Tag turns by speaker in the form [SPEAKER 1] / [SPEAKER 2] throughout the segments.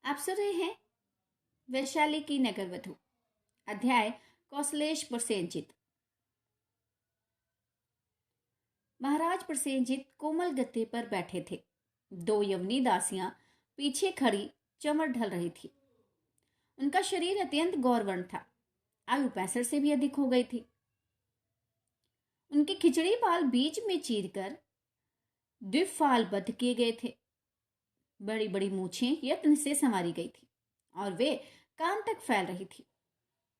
[SPEAKER 1] आप सुन रहे हैं वैशाली की नगरवधु, अध्याय कौशलेश प्रसेनजित। महाराज प्रसेनजित कोमल गद्दे पर बैठे थे। दो यवनी दासियां पीछे खड़ी चमर ढल रही थी। उनका शरीर अत्यंत गौरवर्ण था। आयु 65 से भी अधिक हो गई थी। उनके खिचड़ी बाल बीच में चीरकर द्विफालबद्ध किए गए थे। बड़ी बड़ी मूछें यत्न से संवारी गई थी और वे कान तक फैल रही थी।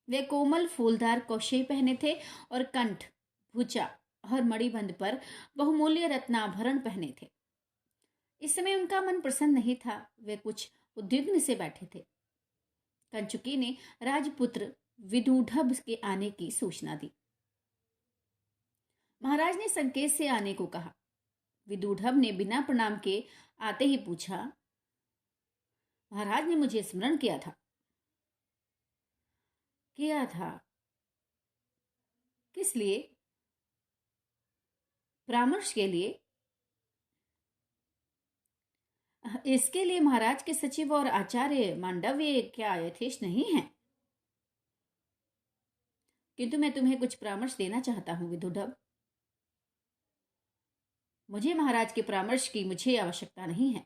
[SPEAKER 1] वे कोमल फूलदार कौशे पहने थे और कंठ, भुजा और मणिबंध पर बहुमूल्य रत्नाभरण पहने थे। इस समय उनका मन प्रसन्न नहीं था। वे कुछ उद्विग्न से बैठे थे। कंचुकी ने राजपुत्र विदूढ़भ के आने की सूचना दी। महाराज ने संकेत से आने को कहा। विदूढ़भ ने बिना प्रणाम के आते ही पूछा, महाराज ने मुझे स्मरण किया था। किस लिए? परामर्श के लिए? इसके लिए महाराज के सचिव और आचार्य मांडव्य क्या यथेष्ट नहीं है? किंतु मैं तुम्हें कुछ परामर्श देना चाहता हूं विदूढ़भ। मुझे महाराज के परामर्श की मुझे आवश्यकता नहीं है।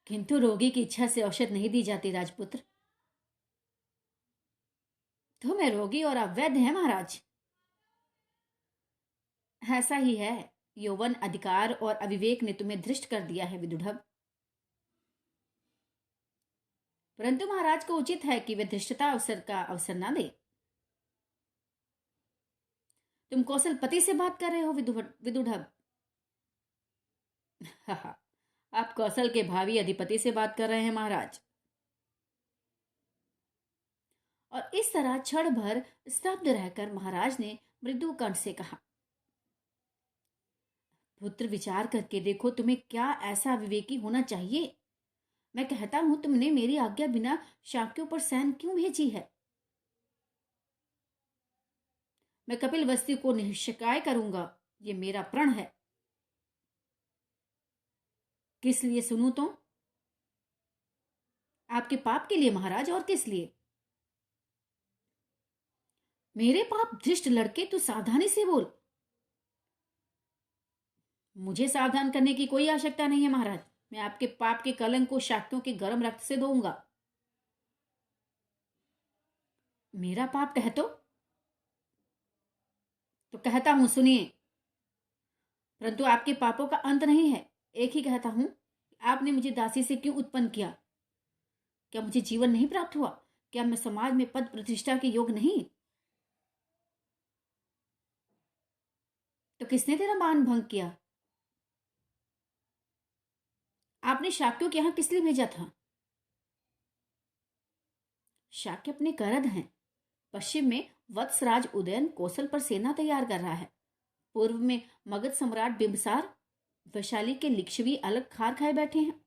[SPEAKER 1] किंतु रोगी की इच्छा से औषध नहीं दी जाती राजपुत्र। तो मैं रोगी और अवैध है महाराज? ऐसा ही है। यौवन, अधिकार और अविवेक ने तुम्हें धृष्ट कर दिया है विदूढ़भ। परंतु महाराज को उचित है कि वे धृष्टता का अवसर ना दे। तुम कौशलपति से बात कर रहे हो विदूढ़भ? आप कौशल के भावी अधिपति से बात कर रहे हैं महाराज। और इस तरह क्षण भर स्तब्ध रहकर महाराज ने मृदु कंठ से कहा, पुत्र विचार करके देखो, तुम्हें क्या ऐसा विवेकी होना चाहिए? मैं कहता हूं, तुमने मेरी आज्ञा बिना शाक्यों पर सैन क्यों भेजी है? मैं कपिलवस्तु को निष्काय करूंगा, ये मेरा प्रण है। किस लिए सुनूं तो? आपके पाप के लिए महाराज, और किस लिए? मेरे पाप? धृष्ट लड़के, तू सावधानी से बोल। मुझे सावधान करने की कोई आवश्यकता नहीं है महाराज। मैं आपके पाप के कलंक को शाक्यों के गर्म रक्त से धोऊंगा। मेरा पाप कह तो कहता हूं, सुनिए। परंतु आपके पापों का अंत नहीं है। एक ही कहता हूं, आपने मुझे दासी से क्यों उत्पन्न किया? क्या मुझे जीवन नहीं प्राप्त हुआ? क्या मैं समाज में पद प्रतिष्ठा के योग नहीं? तो किसने तेरा मान भंग किया? आपने शाक्यों के यहां किस लिए भेजा था? शाक्य अपने करद हैं। पश्चिम में वत्सराज उदयन कौशल पर सेना तैयार कर रहा है। पूर्व में मगध सम्राट बिंबसार वैशाली के लिच्छवी अलग खार खाए बैठे हैं।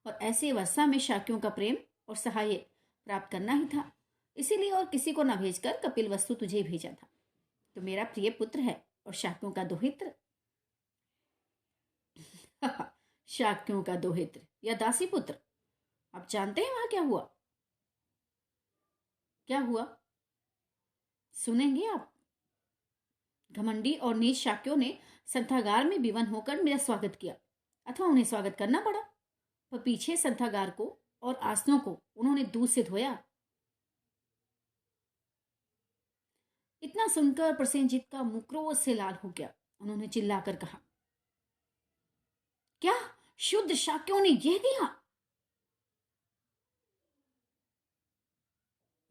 [SPEAKER 1] और ऐसे अवस्था में शाक्यों का प्रेम और सहाय प्राप्त करना ही था। इसीलिए और किसी को न भेजकर कपिलवस्तु तुझे भेजा था। तो मेरा प्रिय पुत्र है और शाक्यों का दोहित्र। शाक्यों का दोहित्र या दासी पुत्र? आप जानते हैं वहां क्या हुआ? क्या हुआ सुनेंगे आप? घमंडी और नीच शाक्यों ने संथागार में विवन होकर मेरा स्वागत किया, अथवा उन्हें स्वागत करना पड़ा। पर पीछे संथागार को और आसनों को उन्होंने दूध से धोया। इतना सुनकर प्रसेनजित का मुख क्रोध से लाल हो गया। उन्होंने चिल्लाकर कहा, क्या शुद्ध शाक्यों ने यह किया?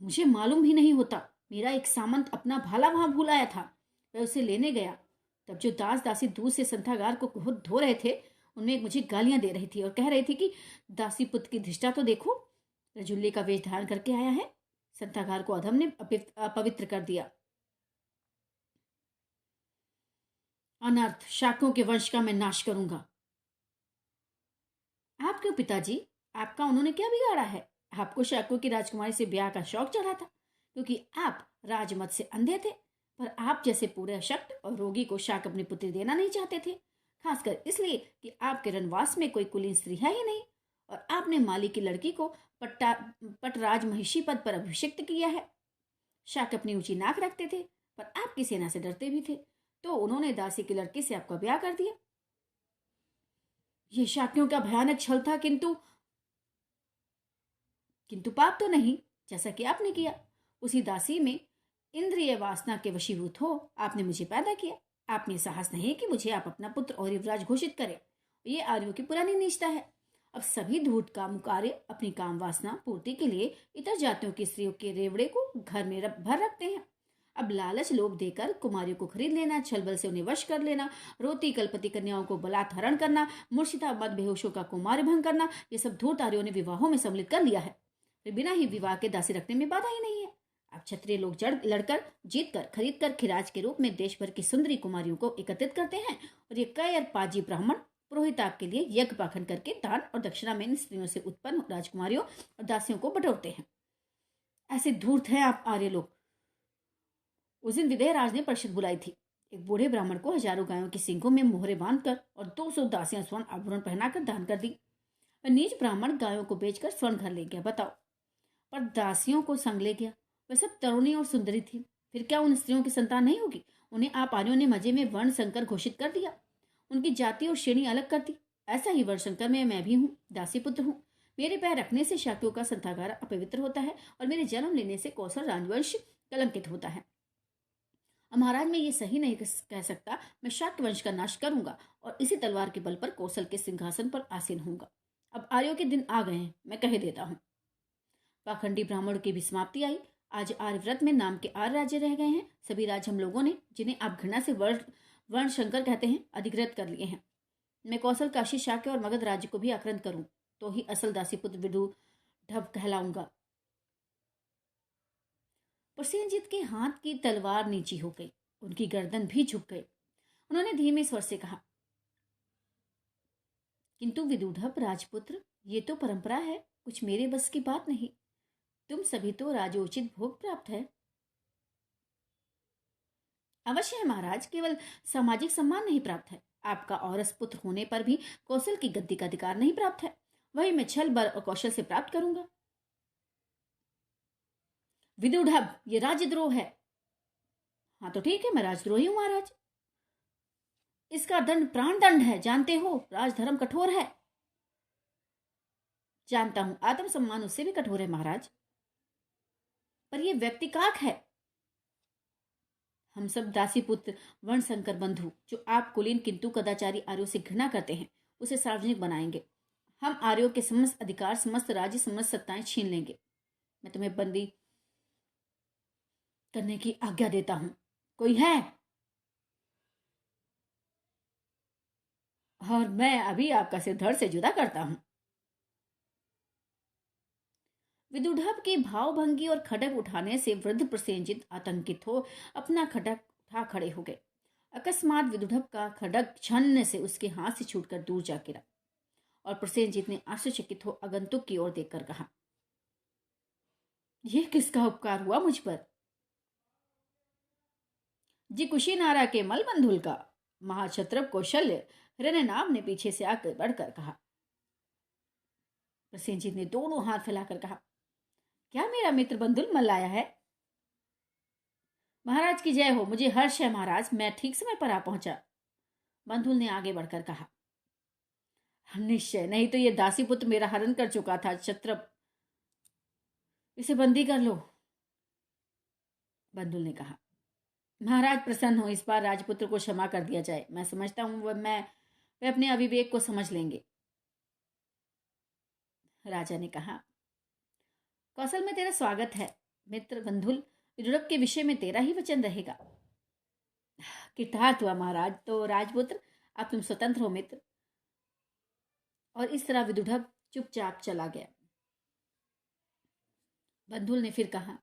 [SPEAKER 1] मुझे मालूम भी नहीं होता। मेरा एक सामंत अपना भाला वहां भूल आया था। मैं उसे लेने गया। तब जो दास दासी दूध से संथागार को खुद धो रहे थे, उनमें मुझे गालियां दे रही थी और कह रही थी कि दासी पुत्र की धृष्टा तो देखो, रजुल्ले का वेश धारण करके आया है। संथागार को अधम ने अपवित्र कर दिया। अनर्थ, शाक्यों के वंश का मैं नाश करूंगा। आप क्यों पिताजी? आपका उन्होंने क्या बिगाड़ा है? आपको शाक्यों की राजकुमारी से ब्याह का शौक चढ़ा था क्योंकि आप राजमत से अंधे थे। पर आप जैसे पूरे अशक्त और रोगी को शाक अपनी पुत्री देना नहीं चाहते थे। खासकर इसलिए कि आपके रनवास में कोई कुलीन स्त्री है ही नहीं और आपने माली की लड़की को पटराज महिषी पद पर अभिषिक्त किया है। शाक अपनी ऊंची नाक रखते थे पर आपकी सेना से डरते भी थे, तो उन्होंने दासी की लड़की से आपका ब्याह कर दिया। यह शाक्यों का भयानक छल था, किंतु पाप तो नहीं, जैसा कि आपने किया। उसी दासी में इंद्रिय वासना के वशीभूत हो आपने मुझे पैदा किया। आपने साहस नहीं कि मुझे आप अपना पुत्र और युवराज घोषित करें। ये आर्यों की पुरानी निष्ठा है। अब सभी धूर्त कामुकार्य अपनी काम वासना पूर्ति के लिए इतर जातियों की स्त्रियों के रेवड़े को घर में भर रखते हैं। अब लालच लोभ देकर कुमारियों को खरीद लेना, छल बल से उन्हें वश कर लेना, रोती कलपति कन्याओं को बलात्हरण करना, मूर्छिता मद बेहोशों का कुमार भंग करना, ये सब धूर्त आर्यों ने विवाहों में सम्मिलित कर लिया है। फिर बिना ही विवाह के दासी रखने में बाधा ही नहीं है। अब क्षत्रिय लोग लड़कर जीतकर खरीदकर खिराज के रूप में देश भर की सुंदरी कुमारियों को एकत्रित करते हैं और ये कैर पाजी ब्राह्मण पुरोहित आपके लिए यज्ञ पाखंड करके दान और दक्षिणा में इन स्त्रियों से उत्पन्न राजकुमारियों और दासियों को बटोरते हैं। ऐसे धूर्त हैं आप आर्य लोग। उस दिन विदेहराज ने परिषद बुलाई थी। एक बूढ़े ब्राह्मण को हजारों गायों की सींगों में मोहरे बांधकर और 200 दासियां स्वर्ण आभूषण पहनाकर दान कर दी। नीच ब्राह्मण गायों को बेचकर स्वर्ण घर ले गया। बताओ, पर दासियों को संग ले गया। वह सब तरुणी और सुंदरी थी। फिर क्या उन स्त्रियों की संतान नहीं होगी? उन्हें आप आर्यों ने मजे में वर्ण संकर घोषित कर दिया, उनकी जाति और श्रेणी अलग कर दी। ऐसा ही वर्ण संकर में मैं भी हूँ, दासी पुत्र हूँ। मेरे पैर रखने से शाक्यों का संतागार अपवित्र होता है और मेरे जन्म लेने से कौशल राजवंश कलंकित होता है। अब महाराज, मैं ये सही नहीं कह सकता। मैं शाक्य वंश का नाश करूंगा और इसी तलवार के बल पर कौशल के सिंहासन पर आसीन होऊंगा। अब आर्यों के दिन आ गए हैं, मैं कह देता हूँ। पाखंडी ब्राह्मणों की भी समाप्ति आई। आज आर्यव्रत में नाम के 8 राज्य रह गए हैं। सभी राज्य हम लोगों ने, जिन्हें आप घृणा से वर्ण शंकर कहते हैं, अधिकृत कर लिए हैं। मैं कौशल, काशी, शाक्य और मगध राज्य को भी आक्रांत करूं तो ही असल दासीपुत्र विदूढ़ कहलाऊंगा। प्रसेनजीत के हाथ की तलवार नीची हो गई, उनकी गर्दन भी झुक गई। उन्होंने धीमे स्वर से कहा, किंतु विदूढ़ राजपुत्र, ये तो परंपरा है, कुछ मेरे बस की बात नहीं। तुम सभी तो राजोचित भोग प्राप्त है। अवश्य है महाराज, केवल सामाजिक सम्मान नहीं प्राप्त है, आपका औरस पुत्र होने पर भी कौशल की गद्दी का अधिकार नहीं प्राप्त है। वही मैं छल बल और कौशल से प्राप्त करूंगा। विदूढ़, ये राजद्रोह है। हाँ तो ठीक है, मैं राजद्रोही हूं महाराज। इसका दंड प्राण दंड है, जानते हो। राजधर्म कठोर है। जानता हूं, आत्मसम्मान उससे भी कठोर है महाराज, पर यह व्यक्ति काक है। हम सब दासी पुत्र वर्ण संकर बंधु, जो आप कुलीन किंतु कदाचारी आर्यों से घृणा करते हैं, उसे सार्वजनिक बनाएंगे। हम आर्यों के समस्त अधिकार, समस्त राज्य, समस्त सत्ताएं छीन लेंगे। मैं तुम्हें बंदी करने की आज्ञा देता हूं। कोई है? और मैं अभी आपका सिर धड़ से जुदा करता हूं। विदूढ़ के भावभंगी और खड़ग उठाने से वृद्ध प्रसेनजित आतंकित हो अपना खड़ग उठा खड़े हो गए। अकस्मात विदूढ़ का खड़ग छन्न से उसके हाथ से छूटकर दूर जा गिरा और प्रसेनजित ने आश्चर्यचकित हो आगंतुक की ओर देखकर कहा, यह किसका उपकार हुआ मुझ पर? जी कुशीनारा के मलबंधुल का। महाक्षत्रप कौशल्य हिरण्यनाभ ने पीछे से आकर बढ़कर कहा। प्रसेनजित ने दोनों हाथ फैलाकर कहा, क्या मेरा मित्र बंधुल मल आया है? महाराज की जय हो, मुझे हर्ष है महाराज, मैं ठीक समय पर आ पहुंचा। बंधुल ने आगे बढ़कर कहा, निश्चय, नहीं तो ये दासी पुत्र मेरा हरण कर चुका था। क्षत्रप, इसे बंदी कर लो। बंधुल ने कहा, महाराज प्रसन्न हो, इस बार राजपुत्र को क्षमा कर दिया जाए। मैं समझता हूं वे अपने अविवेक को समझ लेंगे। राजा ने कहा, कौशल में तेरा स्वागत है मित्र बंधुल। विदूढ़ के विषय में तेरा ही वचन रहेगा। कृतार्थ हुआ महाराज। तो राजपुत्र, अब तुम स्वतंत्र हो मित्र। और इस तरह विदूढ़ चुपचाप चला गया। बंधुल ने फिर कहा,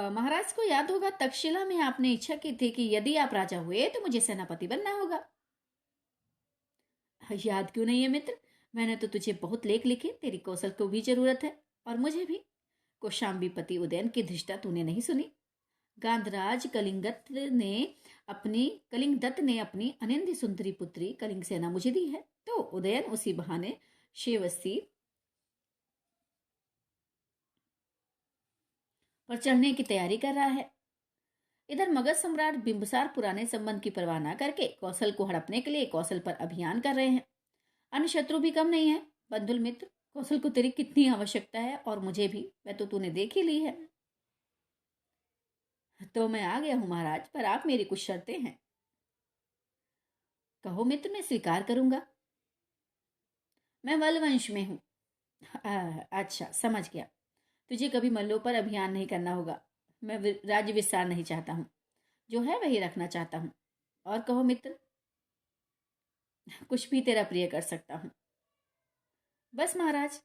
[SPEAKER 1] महाराज को याद होगा तक्षशिला में आपने इच्छा की थी कि यदि आप राजा हुए तो मुझे सेनापति बनना होगा। याद क्यों नहीं है मित्र? मैंने तो तुझे बहुत लेख लिखे। तेरी कौशल को भी जरूरत है और मुझे भी। कौशाम्बी पति उदयन की धृष्टा तूने नहीं सुनी? गांधराज कलिंगदत्त ने अपनी अनिंद सुंदरी पुत्री कलिंग सेना मुझे दी है, तो उदयन उसी बहाने शेवस्ती पर चढ़ने की तैयारी कर रहा है। इधर मगध सम्राट बिंबिसार पुराने संबंध की परवाह न करके कौशल को हड़पने के लिए कौशल पर अभियान कर रहे हैं। अन्य शत्रु भी कम नहीं है। बंधुल मित्र, कौशल को तेरी कितनी आवश्यकता है, और मुझे भी, मैं तो तूने देख ही ली है। तो मैं आ गया हूं महाराज, पर आप मेरी कुछ शर्तें हैं। कहो मित्र, मैं स्वीकार करूंगा। मैं वलवंश में हूं। अच्छा, समझ गया। तुझे कभी मल्लों पर अभियान नहीं करना होगा। मैं राज्य विस्तार नहीं चाहता हूँ, जो है वही रखना चाहता हूँ। और कहो मित्र। कुछ भी तेरा प्रिय कर सकता हूँ। बस महाराज।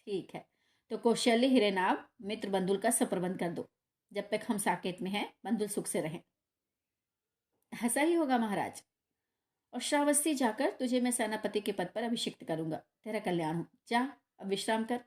[SPEAKER 1] ठीक है, तो कौशल्य हिरेनाव मित्र बंधुल का सब प्रबंध कर दो। जब तक हम साकेत में हैं, बंधुल सुख से रहें। ऐसा ही होगा महाराज। और श्रावस्ती जाकर तुझे मैं सेनापति के पद पर अभिषिक्त करूंगा। तेरा कल्याण हो। जा, अब विश्राम कर।